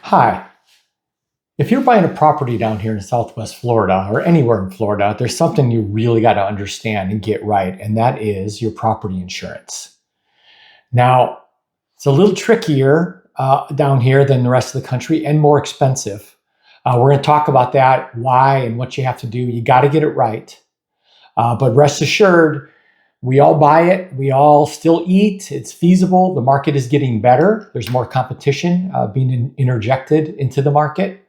Hi. If you're buying a property down here in Southwest Florida or anywhere in Florida, there's something you really got to understand and get right, and that is your property insurance. Now, it's a little trickier down here than the rest of the country and more expensive. We're going to talk about that, why, and what you have to do. You got to get it right. But rest assured, we all buy it. We all still eat. It's feasible. The market is getting better. There's more competition being interjected into the market.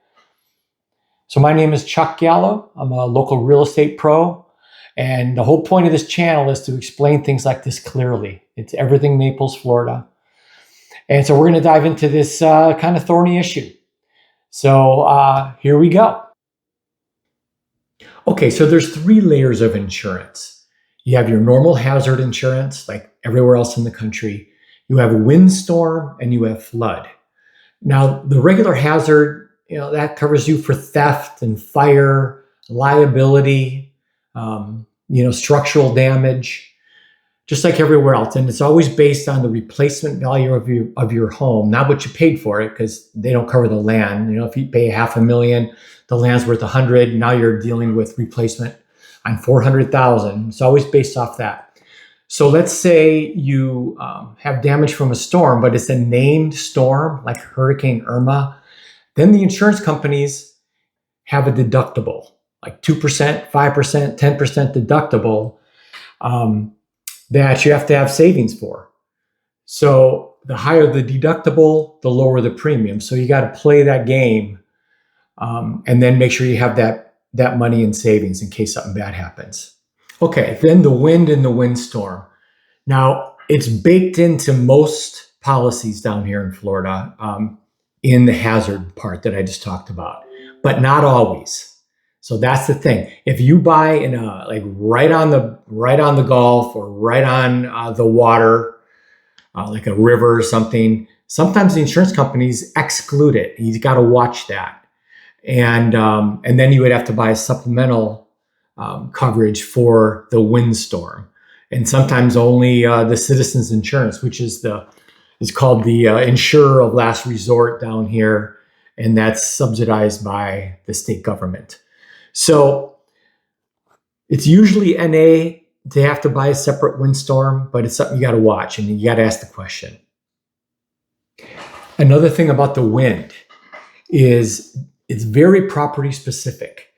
So my name is Chuck Gallo. I'm a local real estate pro. And the whole point of this channel is to explain things like this clearly. It's Everything Naples Florida. And so we're going to dive into this kind of thorny issue. So here we go. Okay, so there's three layers of insurance. You have your normal hazard insurance, like everywhere else in the country. You have windstorm and you have flood. Now, the regular hazard, that covers you for theft and fire, liability, structural damage, just like everywhere else. And it's always based on the replacement value of your home, not what you paid for it, because they don't cover the land. If you pay $500,000, the land's worth 100. Now you're dealing with replacement on 400,000. It's always based off that. So let's say you have damage from a storm, but it's a named storm like Hurricane Irma. Then the insurance companies have a deductible, like 2%, 5%, 10% deductible that you have to have savings for. So the higher the deductible, the lower the premium. So you got to play that game and then make sure you have that money in savings in case something bad happens. Okay, then the wind and the windstorm. Now, it's baked into most policies down here in Florida. In the hazard part that I just talked about, but not always. So that's the thing. If you buy in right on the Gulf or right on the water, like a river or something, sometimes the insurance companies exclude it. You got to watch that, and then you would have to buy a supplemental coverage for the windstorm, and sometimes only the citizens insurance, which is called the insurer of last resort down here, and that's subsidized by the state government. So it's usually NA to have to buy a separate windstorm, but it's something you got to watch and you got to ask the question. Another thing about the wind is it's very property specific.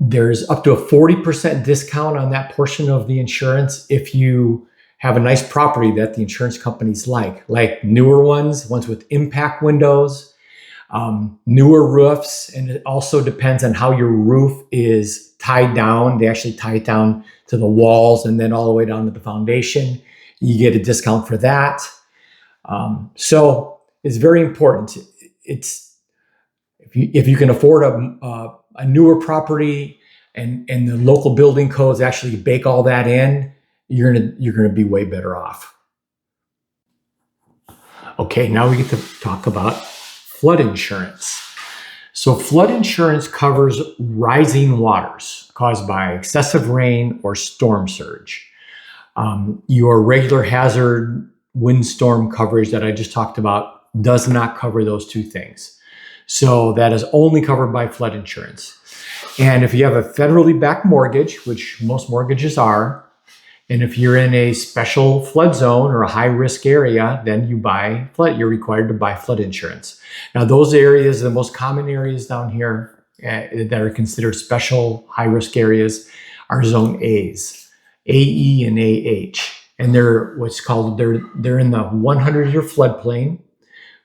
There's up to a 40% discount on that portion of the insurance if you have a nice property that the insurance companies like newer ones with impact windows, newer roofs, and it also depends on how your roof is tied down. They actually tie it down to the walls and then all the way down to the foundation. You get a discount for that. So it's very important. It's if you can afford a newer property and the local building codes actually bake all that in, you're gonna be way better off. Okay, now we get to talk about flood insurance. So flood insurance covers rising waters caused by excessive rain or storm surge. Your regular hazard windstorm coverage that I just talked about does not cover those two things. So that is only covered by flood insurance. And if you have a federally backed mortgage, which most mortgages are, and if you're in a special flood zone or a high risk area, then you're required to buy flood insurance. Now, those areas, the most common areas down here that are considered special high risk areas are zone A's, AE and AH. And they're in the 100-year floodplain,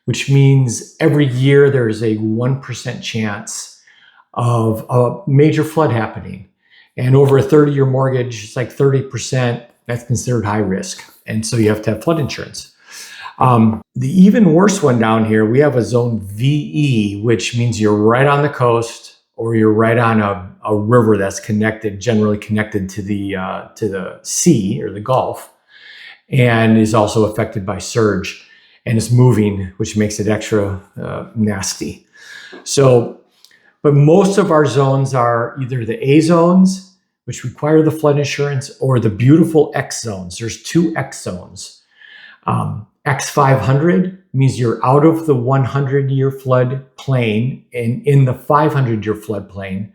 which means every year there's a 1% chance of a major flood happening. And over a 30-year mortgage, it's like 30%, that's considered high risk. And so you have to have flood insurance. The even worse one down here, we have a zone VE, which means you're right on the coast or you're right on a river that's generally connected to the sea or the Gulf, and is also affected by surge and is moving, which makes it extra nasty. So, but most of our zones are either the A zones, which require the flood insurance, or the beautiful X zones. There's two X zones. X500 means you're out of the 100-year flood plain and in the 500-year flood plain,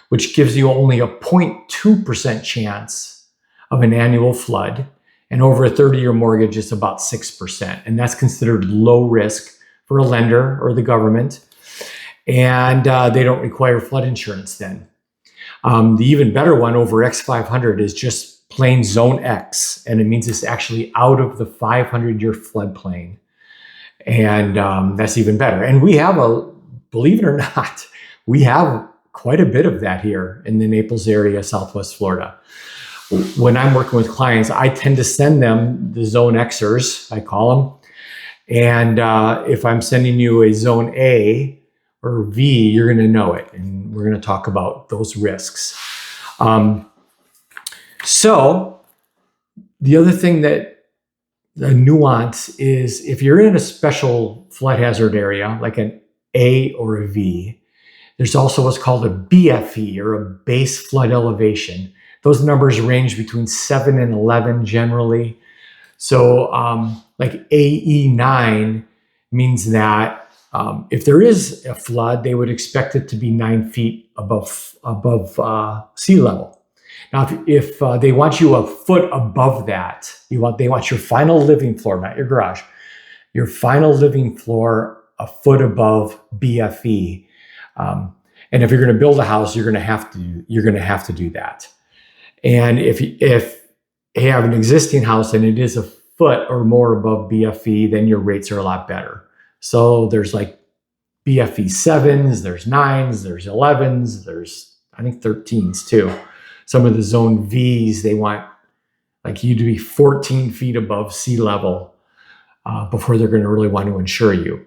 which gives you only a 0.2% chance of an annual flood. And over a 30-year mortgage, it's about 6%. And that's considered low risk for a lender or the government. And they don't require flood insurance then. The even better one over X500 is just plain Zone X. And it means it's actually out of the 500-year floodplain. And that's even better. And we have believe it or not, we have quite a bit of that here in the Naples area, Southwest Florida. When I'm working with clients, I tend to send them the Zone Xers, I call them. And if I'm sending you a Zone A or V, you're going to know it. And we're going to talk about those risks. So the other thing the nuance is if you're in a special flood hazard area, like an A or a V, there's also what's called a BFE or a base flood elevation. Those numbers range between 7 and 11 generally. So like AE9 means that if there is a flood, they would expect it to be 9 feet above sea level. Now, if they want you a foot above that, they want your final living floor, not your garage, your final living floor a foot above BFE. And if you're going to build a house, you're going to have to do that. And if you have an existing house and it is a foot or more above BFE, then your rates are a lot better. So there's like BFE 7s, there's 9s, there's 11s, there's I think 13s too. Some of the Zone Vs, they want like you to be 14 feet above sea level before they're going to really want to insure you.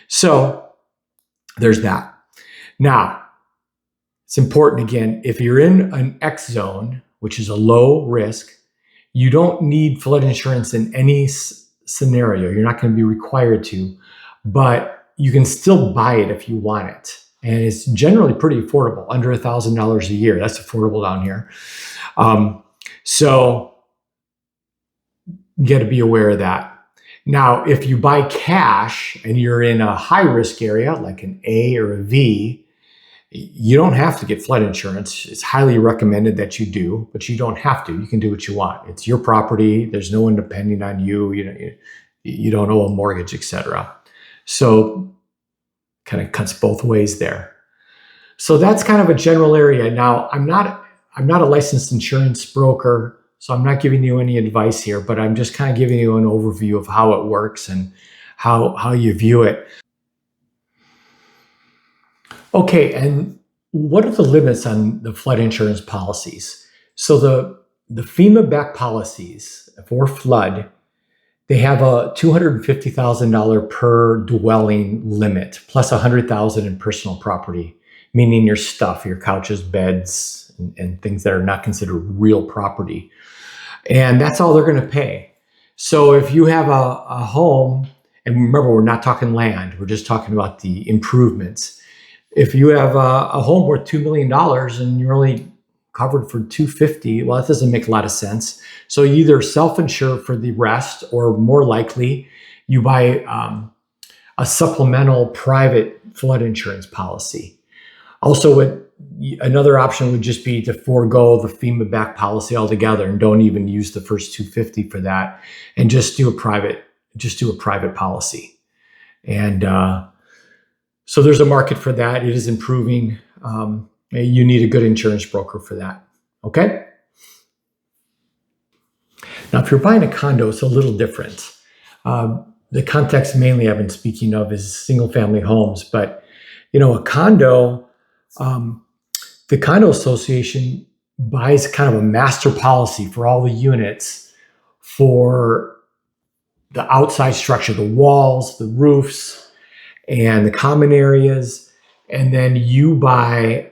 So there's that. Now, it's important again, if you're in an X zone, which is a low risk, you don't need flood insurance in any scenario. You're not going to be required to, but you can still buy it if you want it. And it's generally pretty affordable, under $1,000 a year. That's affordable down here. So you got to be aware of that. Now, if you buy cash and you're in a high risk area, like an A or a V, you don't have to get flood insurance. It's highly recommended that you do, but you don't have to. You can do what you want. It's your property. There's no one depending on you. You don't owe a mortgage, etc. So kind of cuts both ways there. So that's kind of a general area. Now, I'm not a licensed insurance broker, so I'm not giving you any advice here, but I'm just kind of giving you an overview of how it works and how you view it. Okay, and what are the limits on the flood insurance policies? So the FEMA-backed policies for flood, they have a $250,000 per dwelling limit, plus $100,000 in personal property, meaning your stuff, your couches, beds, and things that are not considered real property. And that's all they're going to pay. So if you have a home, and remember, we're not talking land, we're just talking about the improvements. If you have a home worth $2 million and you're only covered for $250,000, well, that doesn't make a lot of sense. So you either self-insure for the rest, or more likely, you buy a supplemental private flood insurance policy. Also, another option would just be to forego the FEMA-backed policy altogether and don't even use the first $250,000 for that, and just do a private policy. And so there's a market for that. It is improving. You need a good insurance broker for that. Okay? Now, if you're buying a condo, it's a little different. The context mainly I've been speaking of is single-family homes, but a condo, the condo association buys kind of a master policy for all the units for the outside structure, the walls, the roofs, and the common areas. And then you buy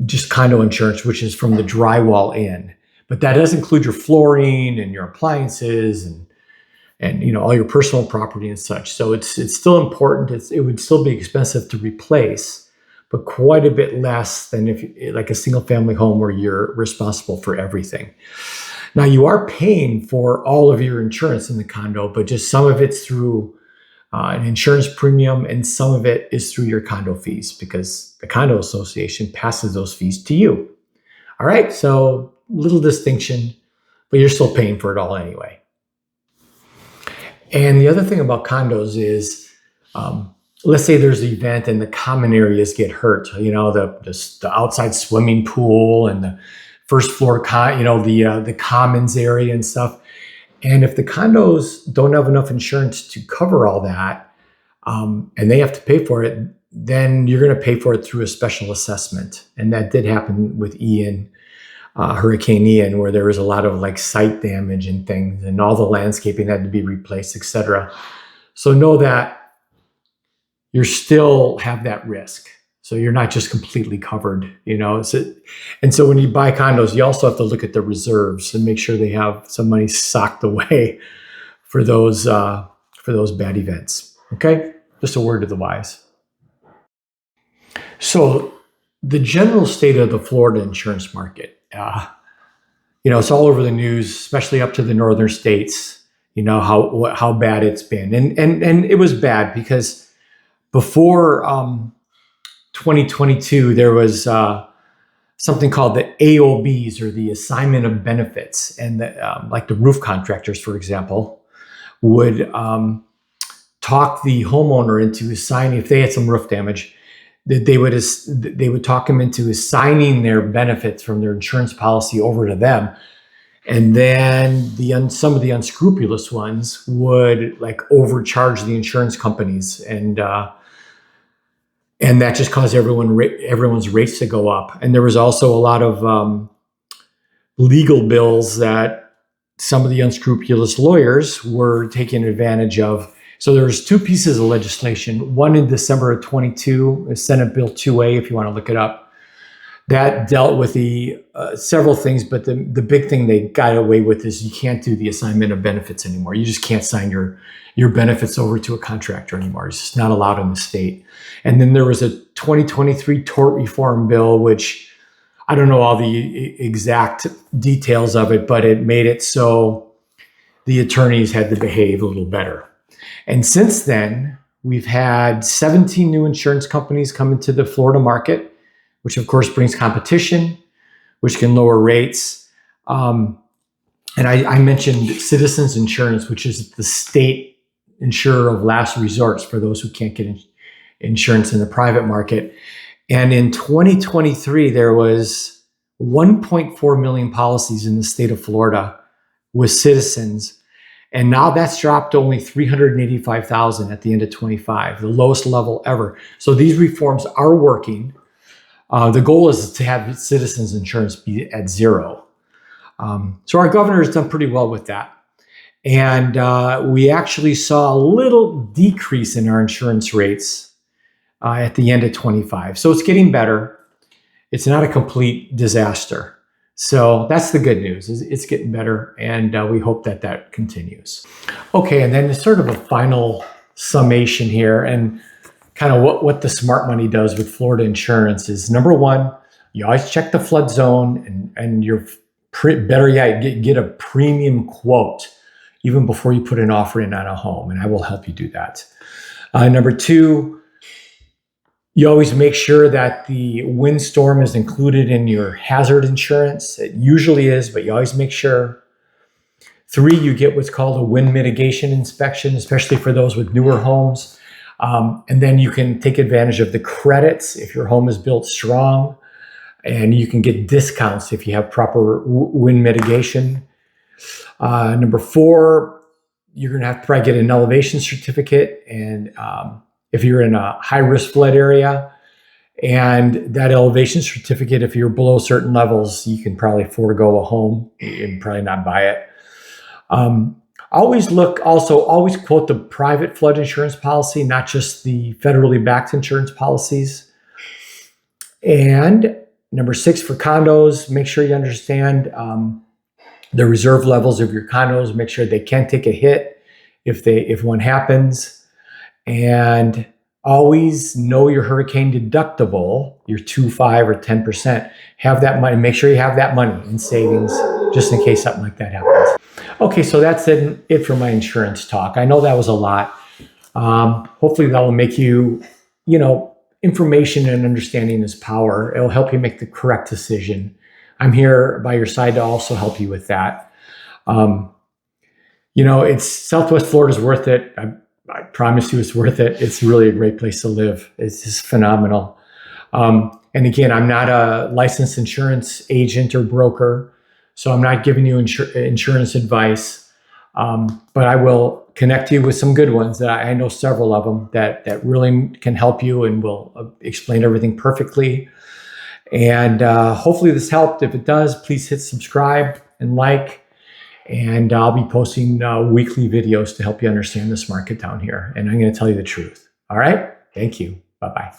just condo insurance, which is from the drywall in. But that does include your flooring and your appliances and all your personal property and such. So it's still important. It would still be expensive to replace, but quite a bit less than if like a single family home where you're responsible for everything. Now, you are paying for all of your insurance in the condo, but just some of it's through an insurance premium, and some of it is through your condo fees because the condo association passes those fees to you. All right, so little distinction, but you're still paying for it all anyway. And the other thing about condos is, let's say there's an event and the common areas get hurt. The outside swimming pool and the first floor, the commons area and stuff. And if the condos don't have enough insurance to cover all that, and they have to pay for it, then you're going to pay for it through a special assessment. And that did happen with Hurricane Ian, where there was a lot of like site damage and things, and all the landscaping had to be replaced, etc. So know that you still have that risk. So you're not just completely covered, And so when you buy condos, you also have to look at the reserves and make sure they have some money socked away for those bad events. Okay, just a word to the wise. So the general state of the Florida insurance market, it's all over the news, especially up to the northern states. How bad it's been, and it was bad because before 2022, there was something called the AOBs, or the assignment of benefits, and like the roof contractors, for example, would talk the homeowner into assigning, if they had some roof damage, that they would talk them into assigning their benefits from their insurance policy over to them. And then some of the unscrupulous ones would like overcharge the insurance companies, and that just caused everyone's rates to go up. And there was also a lot of legal bills that some of the unscrupulous lawyers were taking advantage of. So there's two pieces of legislation. One in December of 22, Senate Bill 2A, if you want to look it up, that dealt with the several things. But the big thing they got away with is you can't do the assignment of benefits anymore. You just can't sign your benefits over to a contractor anymore. It's just not allowed in the state. And then there was a 2023 tort reform bill, which I don't know all the exact details of it, but it made it so the attorneys had to behave a little better. And since then, we've had 17 new insurance companies come into the Florida market, which of course brings competition, which can lower rates. And I mentioned Citizens Insurance, which is the state insurer of last resort for those who can't get insurance in the private market. And in 2023, there was 1.4 million policies in the state of Florida with Citizens. And now that's dropped to only 385,000 at the end of 25, the lowest level ever. So these reforms are working. The goal is to have Citizens Insurance be at zero. So our governor has done pretty well with that. And we actually saw a little decrease in our insurance rates at the end of 25. So it's getting better. It's not a complete disaster. So that's the good news. It's getting better, and we hope that continues. Okay, and then sort of a final summation here, and kind of what the smart money does with Florida insurance is, number one, you always check the flood zone, and you're better yet, get a premium quote even before you put an offer in on a home, and I will help you do that. Number two, you always make sure that the windstorm is included in your hazard insurance. It usually is, but you always make sure. Three, you get what's called a wind mitigation inspection, especially for those with newer homes. And then you can take advantage of the credits if your home is built strong, and you can get discounts if you have proper wind mitigation. Number four, you're going to have to probably get an elevation certificate, and if you're in a high-risk flood area, and that elevation certificate, if you're below certain levels, you can probably forego a home and probably not buy it. Always quote the private flood insurance policy, not just the federally backed insurance policies. And number six, for condos, make sure you understand the reserve levels of your condos. Make sure they can take a hit if one happens. And always know your hurricane deductible, your 2, 5, or 10%. Have that money. Make sure you have that money in savings just in case something like that happens. Okay, so that's it for my insurance talk. I know that was a lot, Hopefully that will make you, information and understanding is power. It'll help you make the correct decision. I'm here by your side to also help you with that. It's Southwest Florida's worth it. I promise you it's worth it. It's really a great place to live. It's just phenomenal. And again, I'm not a licensed insurance agent or broker, so I'm not giving you insurance advice. But I will connect you with some good ones that I know several of them that really can help you and will explain everything perfectly. And hopefully this helped. If it does, please hit subscribe and like. And I'll be posting weekly videos to help you understand this market down here. And I'm going to tell you the truth. All right. Thank you. Bye-bye.